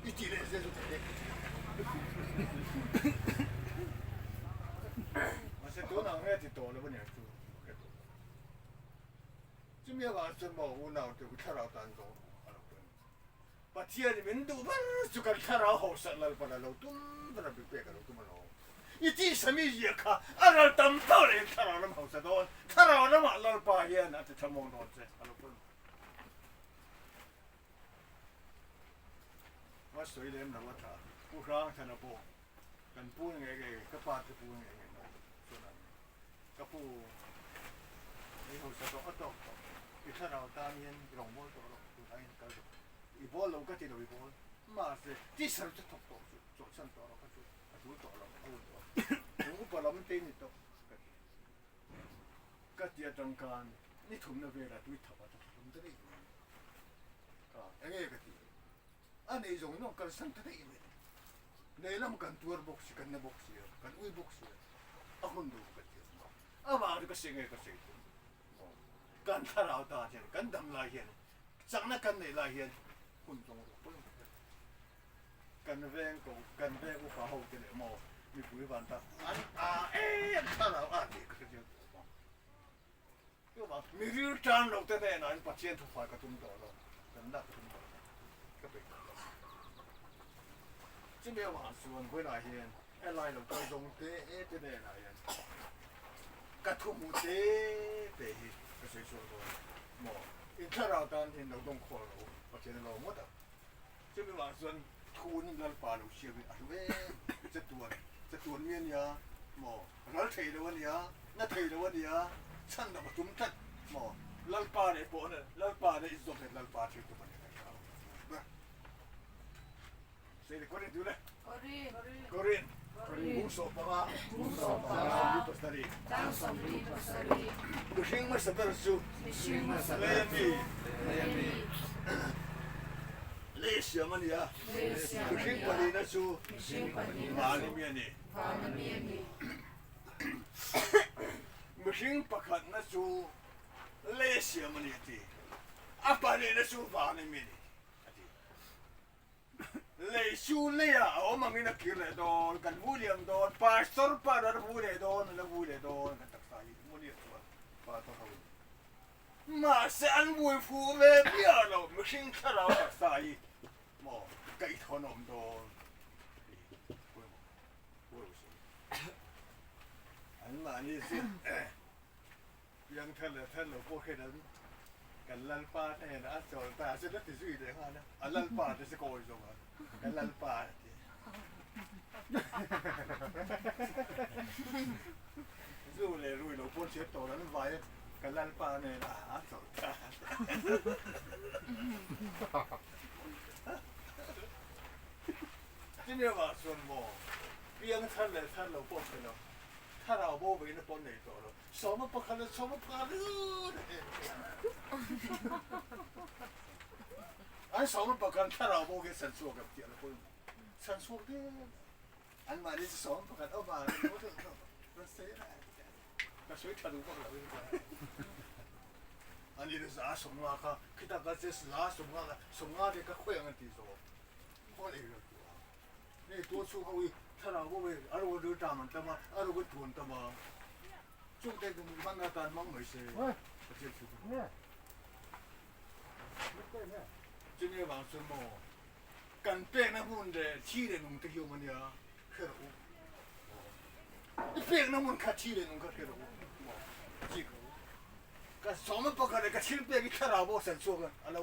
不一进来这就得我是多能爱的多了不呢就没话什么无脑就看到当中把天的民都就跟看到好生了把那老东把那别个老东么老一进什么也看啊那当到嘞看到那么好生多看到那么老把烟那就成蒙多这啊老不ว่าสวยเล่มนะว่าถ้าผู้ร้างธนบุกันพูดยังไงก็ปาจะพูดยังไงเนาะส่วนนั้นก็พูดนี่เขาจะต้องอัดต่ออีถ้าเราตามยันหลงบ่ตัวเราตัวไหนก็อีบอลเราก็ติดเราอีบอลมาสิที่สุดจะถูกตัวจุดชั้นตัวเราก็จุดตัวเราเอาตัวผมก็ปล่อยมันเต้นนี่ตัวก็เจียจังการนี่ถุงนั่นเวลาด้วยทับว่าจะถุงจะได้ก็ยังไงก็ดีอันนี้จงน้องกันสันติเลยเนี่ยเรากันตัวบ็อกซ์กันเนี่ยบ็อกซ์กันอุ้ยบ็อกซ์อ่ะคนดูกันเดียวอ่ะมาดูก็เสียงไงก็เสียงกันทาราตาเห็นกันดำลายเห็นจังนักกันเนี่ยลายเห็นคุณจงรู้ปุ่นกันเร่งกูกันเร่งกูฟ้าหูกันเลยมอมีผู้บันตาอันทาราอันนี้ก็เดียวก็ว่ามีเรื่องจานเราแต่เนี่ยนั่นปัจเจียนทุกฝ่ายก็ทุ่มต่อเรากันดักทุ่มต่อก็เป็น这边往说回来先，哎来了高中的哎这边来人，个土木的对，个谁说过？么，因他老当天劳动课了，我觉得老么的，这边往说土你那把路修的，啊喂，这段面呀，么，那推的问呀，那推的问呀，唱的不中正，么，那把的不呢，那把的一种的那把推的不呢，不，谁的过来丢嘞？Korin. Puso pa nga. Dito sa rin. Kusing mas sa persu. Layami. Lesya man ya. Kusing pali na su. Maalim yan eh. Kusing pakat na su. Lesya man iti. Apali na su. Maalim yan eh. Lei su lei a o mangina kirle don kan William don pastor para bule don la bule don kan taksai muli to pa to ha ma se an bui fu me bia lo machine khara taksai mo kai thonom don an ma ni si yang thale po he dan kan lal pa ne na so ta se la ti sui de ha na alal pa de se ko zo cái lăn pa dù lệ rùi lỗ bốn chiếc tổ nó vay cái lăn pa này là ác tổ ta chứ nếu mà xuân mò biếng thân lỗ bốn chiếc nó thân nào bố với nó bốn này tổ nó sống mà bạc nó sống mà bạc nữa anh sống mà bạc thân nào bố cái sản xuất gặp tiền là bốn sản xuất đi anh mà đi sống bạc ông bà nó sẽ là cái suy thật đúng không là anh đi ra sống mà cả khi ta cái ra sống mà thì cái khỏe anh thì rồi khó lấy được này tôi chú họ thân nào bố về ở đâu đưa tràm anh mà ở đâu có tuần ta mà chúng ta cũng mang ra tan mong mới sẽ cái chuyện chú今天晚上么，干别那门的起来弄得有么呀？看我，你别那门看起来弄个看我，几个，干什么不可能？干起别个看老婆生说个，阿老，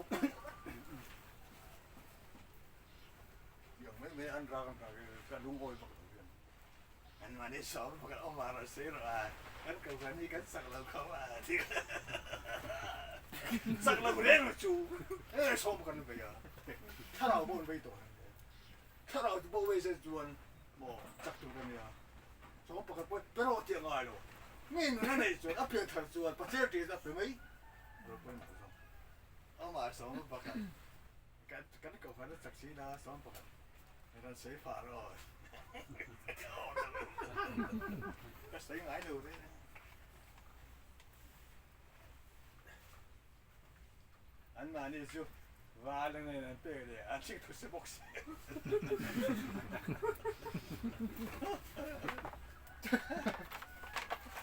有没按照干弄过不可能，俺妈你什么不可能？我妈那谁了啊？俺狗干你干上了口啊？这个。sắc là một đêm mà chú, cái số một con bây giờ, thà nào bố bây tuổi, thà nào bố bây giờ chuồn, mò chắc tụi con nha, số một con bố bây giờ tiền ai rồi, mình nó này chuồn, áp tiền thật chuồn, bắt theo tiền áp tiền mấy, rồi bố mà sao, ông mà số một con, cái cậu phải nó chắc xí đó, số một con, người ta sẽ phá rồi, cái sẽ ngái được đấy. Anh mà đi chú và lần này là bể để anh chỉ thu xếp bốc xếp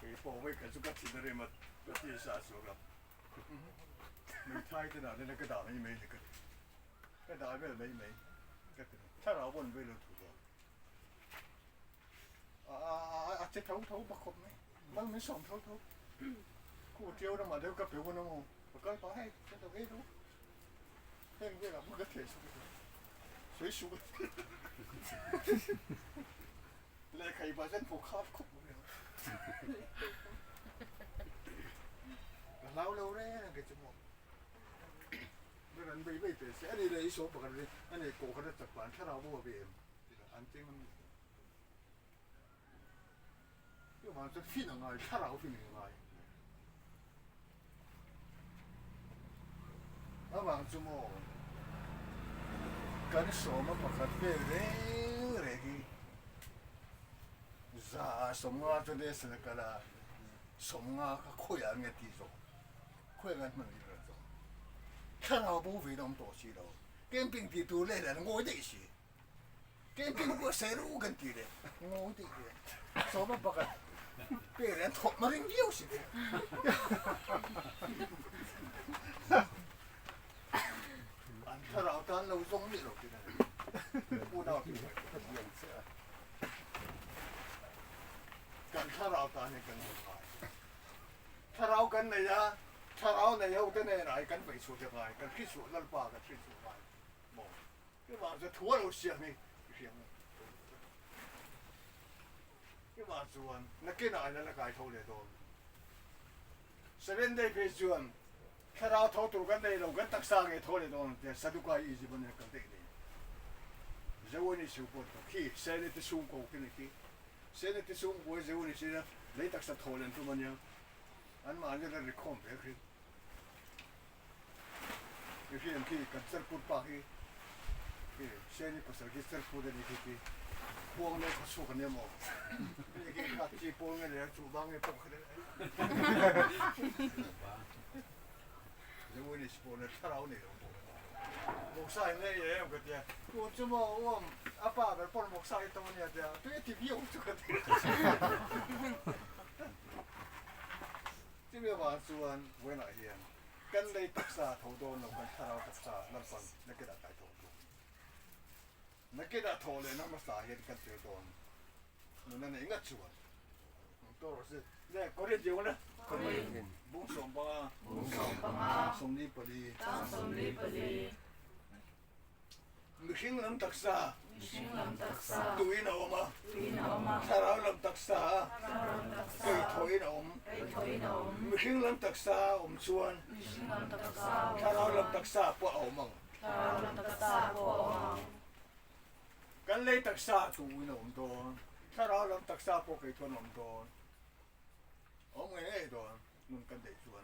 cái bộ với cái chú cắt thịt đấy mà có thể xả xuống lắm mình thay thế nào nên cái đảo này mấy cái đảo này mấy cái thay đảo bồn với là thủ rồi chết thấu bạc khop này mang mấy sòng thấu cô tiêu đâu mà đeo cặp biểu con đâu mà coi có hay cái đầu ấy đâu hay như là một cái thể suy xuống lại khai bà dân phục khắp khúc lâu đấy cái chấm một cái lần bây sẽ đi lấy số bậc này anh này cổ cái tập bản theo nào mua về anh tiếng nhưng mà rất phi là ngay theo nào phi là ngay ở bằng chung mồ cái số mà bậc về đấy cái za sống ngã cho nên sẽ cái là sống ngã cái khối anh nghe tí rồi khối anh mình đi rồi theo nào bố về đông tổ xí đâu cái bình thì tu lên là ngồi đấy xí cái bình có xe rú gần tí đấy ngồi đấy số mà bậc về đấy thọ mà riêng nhiều xí anh theo nào ta lâu giống như rồi cái này พูดเอาที่ไหนก็เยี่ยมเสียกันถ้าเราตายในกันหายถ้าเรากันในยะถ้าเราในยะอุตเนไหนกันไปสู่จะไงกันคิดสู่นั่นป่ากันคิดสู่ไงมองที่ว่าจะทั่วเราเสียนี่เสียงที่ว่าส่วนนักกินอะไรนั่นละกายเท่าเลยโดน7 day เป็นส่วนถ้าเราเท่าตัวกันได้เรากันตักสร้างให้เท่าเลยโดนแต่สะดุกายอีจีบันเนี่ยกันได้เลยจะวันนี้สู้ปวดขี้เส้นที่สูงกว่ากันนี่เส้นที่สูงกว่าจะวันนี้สินะเลยตักสะท้อนตัวมันยังอันมาเนี่ยเราเรียกคอมเบคือที่อันที่กันเซอร์พูดปากที่เส้นที่ภาษาที่เซอร์พูดนี่ที่พวกเนี่ยเขาสู้กันเนี่ยมั้งนี่ที่ขัดจีพวกเนี่ยเลยจูบังเนี่ยพวกเขาเนี่ยจะวันนี้สิพวกเนี่ยถ้าเราเนี่ยบอกใส่เนี่ยยังก็เดียวตัวจะมาว่าอาป้าแบบปนบอกใส่ตัวเนี่ยเดียวตัวที่พี่อุ้มจุกเดียวที่เรียกว่าส่วนเวลาเฮียนกันเลยตักษาทอดอนเรากันถ้าเราตักษานั่นฟังนักกีฬาไก่ทอดนักกีฬาทอดเลยน้ำมาสาเหตุกันเตือนตอนนั่นเองก็ชวนตัวเราสิเนี่ยก็เรียนเดียวนะบุ้งสมบัติสมนิปลีมิชิงลำตักษาตุยนอมาถ้าเราลำตักษาไก่ถอยนอมมิชิงลำตักษาชวนถ้าเราลำตักษาปะเอามังกันเลยตักษาตุยนอมตัวถ้าเราลำตักษาปะไก่ถอยนอมตัวเอาไงตัวนุ่นกันได้ชวน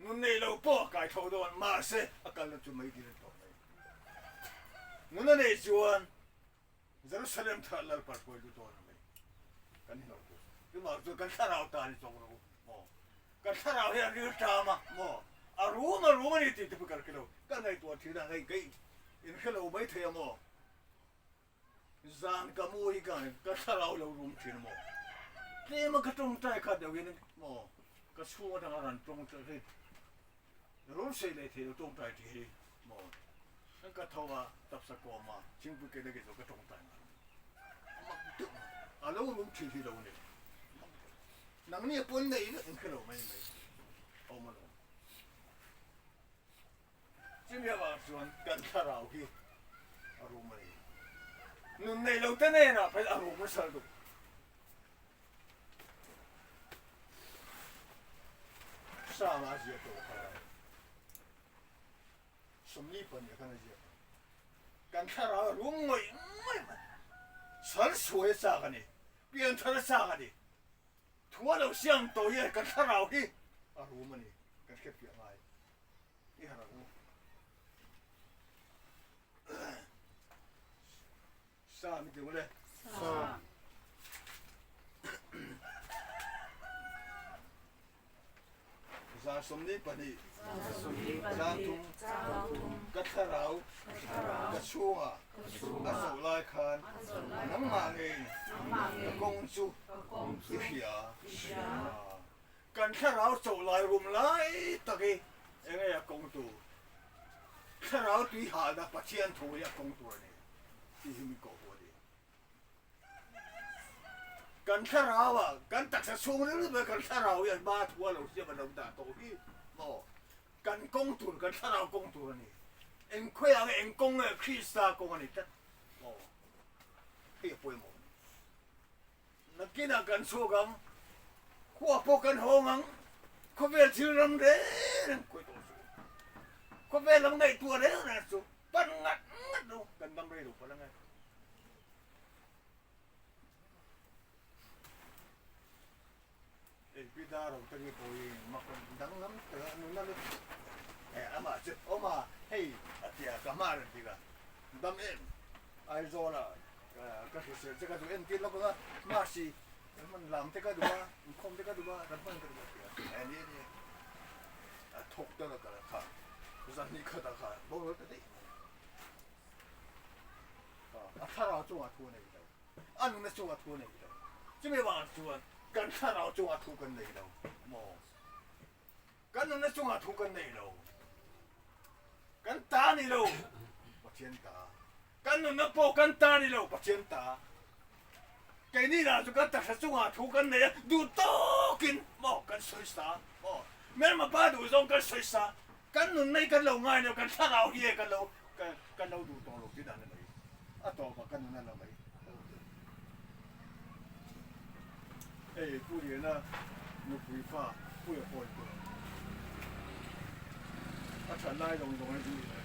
นุ่นในเราปะไก่ถอยตัวมาเสะอาการเราจะไม่ดีเลยตัวนุ่นในชวนจะรู้สึกยังทันแล้วปัดไปดูตัวนั้นไหมกันนี่เราที่มาตัวกันถ้าเราตายจงรู้มอกันถ้าเราเห็นยืดตามมออารู้มันนี่ที่เป็นกันกิโลกันในตัวที่นั่นไอ้กี่อินกิโลไม่เทียมมอจานกมูอีกันถ้าเรารู้ที่นั่นมอนี่มันก็ตรงใจขัดเดี๋ยวนี้มอก็ชัวร์ทางนั้นตรงใจรู้สึกเลยที่ตรงใจที่มอนั่นก็ทัวตับสะกอมาชิงบุกเกเดกิโซก็ตรงใจมาตึ๊บอาลูลุงที่เราเนี่ยนั่งเนี่ยปนเนี่ยอินกิโลไม่เอามาลงจึงเรียกว่าส่วนกันทาราฮีอารมณ์นี้นุ่นในเราเต้นเนี่ยนะเป็นอารมณ์สัตว์สามาเสียตัวเขาสมนิปันเนี่ยกันเสียกันทารารู้ไม่สันสวยสักนี่เปลี่ยนทาราสักนี่ทั่วเราเสียงตัวเยอะกันทาราฮีอารมณ์นี้กันแค่เปลี่ยนอะไรนี่ฮะเราสามีเดียวเลยสาสมนิปันนี่จานทุ่งกัทราวกัชัวกัสลายคานน้ำมันเองกงจูอิเฮียกันทราวสลายรุมไล่ตะกี้เอ็งไอ้กงตูทราวตีหาดปัจเจียนถูยกงตัวนี่ที่มีโกหัวดีกันทราวกันตักสะสูงหรือไม่กันทราวอย่างบ้าทัวเราเสียมันเราด่าโตที่โม่กันกงตัวกันทราวกงตัวนี่เอ็งคุยอะไรเอ็งกงคริสต์กงนี่ตั้งโม่เฮียป่วยหมดนักกินกันสู้กันขั้วพวกกันห้องเขาเวลที่รำเด้คุยตัวสู้เขาเวลรำไงตัวเด้นะสู้ปั้นงัดดูกันดำเร็วปั้นงัดพี่ดาเราตั้งยี่ปุยมาคนดังน้ำเตะนู่นนั่นอามาจุอามาเฮ้ยอาทิตย์กามาเรื่องที่กันดำเอ็นไอโซล่าก็คือจะก็ดูเอ็นที่เราก็มาสิมันลำเตะก็ดูว่าคมเตะก็ดูว่าดับมันก็ดูว่าอันนี้ทุกตัวละกันค่ะจะนี่ก็ได้ค่ะบอกเลยดิถ้าเราจงอาทุนเนี่ยอันนั้นจงอาทุนเนี่ยจะไม่ว่าจงกันถ้าเราจงอาทุกันเนี่ยเราโม่กันนั้นจงอาทุกันเนี่ยเรากันตาเนี่ยเราว่าเทียนตา กันนู่นนะโปกันตานี่เราปัจเจนตาแกนี่นะจุกันตักสังหาถูกันเนี่ยดูโตกินหมอกันสวยสาหมอแม่มาป้าดูทรงกันสวยสากันนู่นในกันเราง่ายเนี่ยกันถ้าเราเฮียกันเราดูตรงเราที่นั่นเลยอ่ะต่อมากันนู่นนั่นเราไหมเอ้ยผู้เรียนนะนุกวิฟ้าผู้อย่าปล่อยตัวอ่ะฉันไล่ลงให้ดูเลย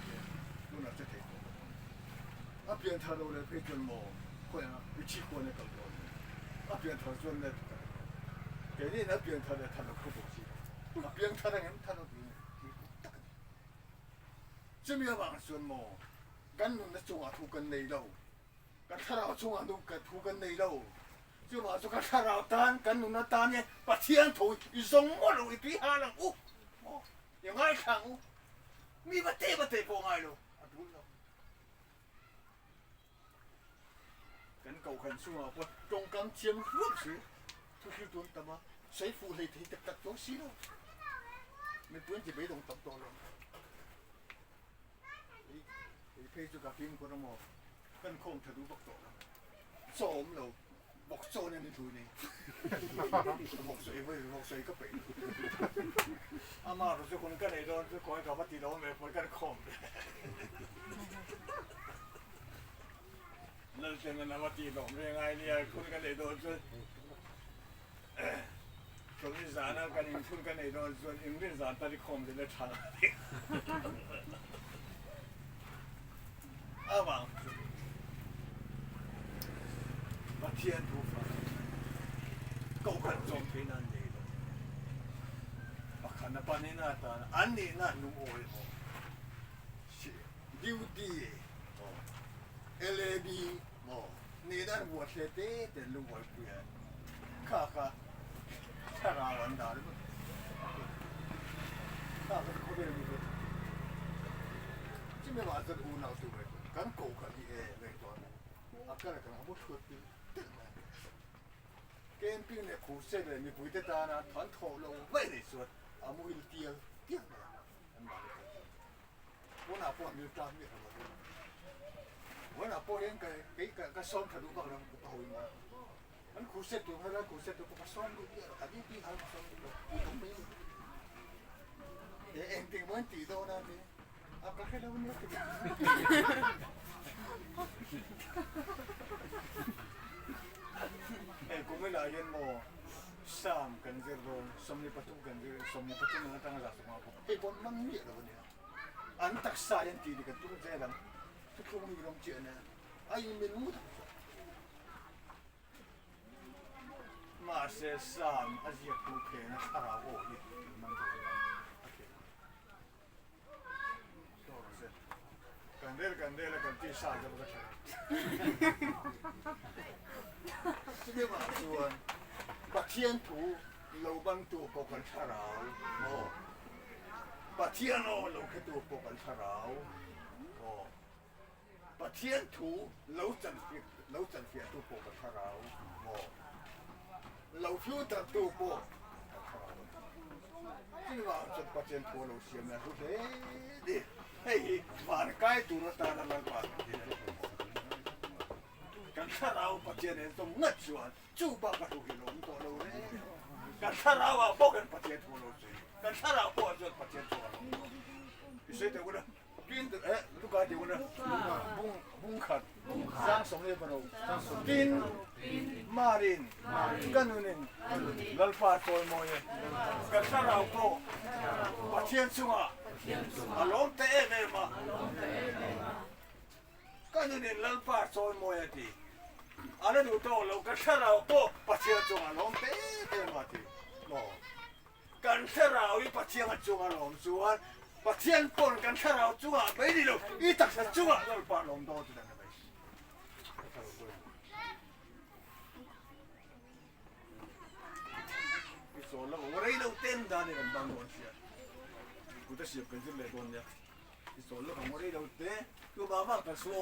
นู่นน่ะจะเท啊，边头路来配准毛，好像一起过那个路，啊边头准来，给你那边头来谈到可多些，啊边头的人谈到比大，怎么样往准毛，干弄那中啊土跟内路，干他老中啊弄个土跟内路，就话说干他老单，干弄那单呢，把天头一送我路一堆下人，哦，ยังไงขังมีบัตเตะพอไงลูกดูแล้วกันเก่าขันสู้อ่ะพอตรงกลางเชียงรุ่งสิทุกที่ตัวแต่มาใช้ฟูเลยที่ตัดตัวสิลูกไม่เพื่อนจะไปตรงตัดตัวเลยไอ้เพจกับพิมพ์คนละหมอกันคงทะลุบอกตัวแล้วโสมเราบอกโซนนี่ถูนี่บอกใส่ไว้บอกใส่ก็เป็นอามาเราจะคนกันไหนโดนจะคอยกับวัดตีโดนเลยคนกันคมนั่นเป็นนวัตตีโดนยังไงเนี่ยคนกันไหนโดนส่วนคนที่สารนะกันคนกันไหนโดนส่วนอิงที่สารตัดคมจะได้ทันอามา天土法，高看中平安的了。我看那半年那单，安尼那弄我的哦，是6D哦，LAB哦，你那我写的的弄我不呀，看看，看哪玩哪的不？看看可别那个，这边晚上无脑就没，刚高看的哎没多，啊，干了干了不出的。เกมปิ้งเนี่ยขู่เส้นเลยมีปุ๋ยตานะถอนโถลงไม่ได้ส่วนเอามือเตียเตี้ยเลยอันมาเลยวันน่ะพวกมีตามเนี่ยครับวันน่ะพวกเองก็ซ้อมทะลุบ้างแล้วก็เอาอีกมามันขู่เส้นตัวแล้วขู่เส้นตัวก็ซ้อมดูเนี่ยอันนี้ปีหางซ้อมดูกูต้องไปเองตีเหมือนตีโดนนะเนี่ยเอาก็แค่เราเนี่ยกูไม่ลายันโมสามกันเจริญสมนิปตุกันเจริญสมนิปตุนั้นตั้งหลักสมาคมไอ้คนมันมีอะไรเนี่ยอันตักสายันตีดีกันตุ้งเจริญทุกคนมีลมเจริญนะไอ้ไม่รู้มาเสียสามอาเจียกูเพนะคาราโอยิมันตัวกันเดลกันที่สาจะมาใช้ที่เรียกว่าส่วนปัจเจียนถูเราบังตัวปกันชาราโอ้ปัจเจียนโอเราแค่ตัวปกันชาราโอ้ปัจเจียนถูเราจันเฟียตัวปกันชาราโอ้เราฟิวตัดตัวปที่ว่าจุดปัจเจียนถูเราเสียมาทุกเดือนเฮ้ยมันใกล้ตัวตาหนังปัดกันถ้าเราปัจเจกต้องงัดชวนจูบปากถูกลงตัวเราเลยกันถ้าเราบอกกันปัจเจกตัวเราสิกันถ้าเราบอกจนปัจเจกตัวเราพิเศษเดี๋ยวนะกินลูกค้าเดี๋ยวนะบุ้งขัดสร้างสมเด็จพระองค์กินมารินกันนู่นลัลฟาโตยโมยกันถ้าเราบอกปัจเจกชัวอารมณ์เตะเลยมากันนู่นลัลฟาโตยโมยทีอันนั้นดูตัวเรากันถ้าเราบอกปัจเจกชัวอารมณ์เตะมาทีกันถ้าเราอีปัจเจกชัวอารมณ์ชัวปัจเจกปนกันถ้าเราชัวไม่ดีหรอกอีตักษะชัวลัลฟาลมโตที่นั่นไม่โซนแล้ววันนี้เราเต้นได้เนี่ยกันบางคนเสียกูจะเสียเป็นสิ่งเล็กคนเนี่ยโซนแล้ววันนี้เราเต้นกูบ้าบ้ากันสู้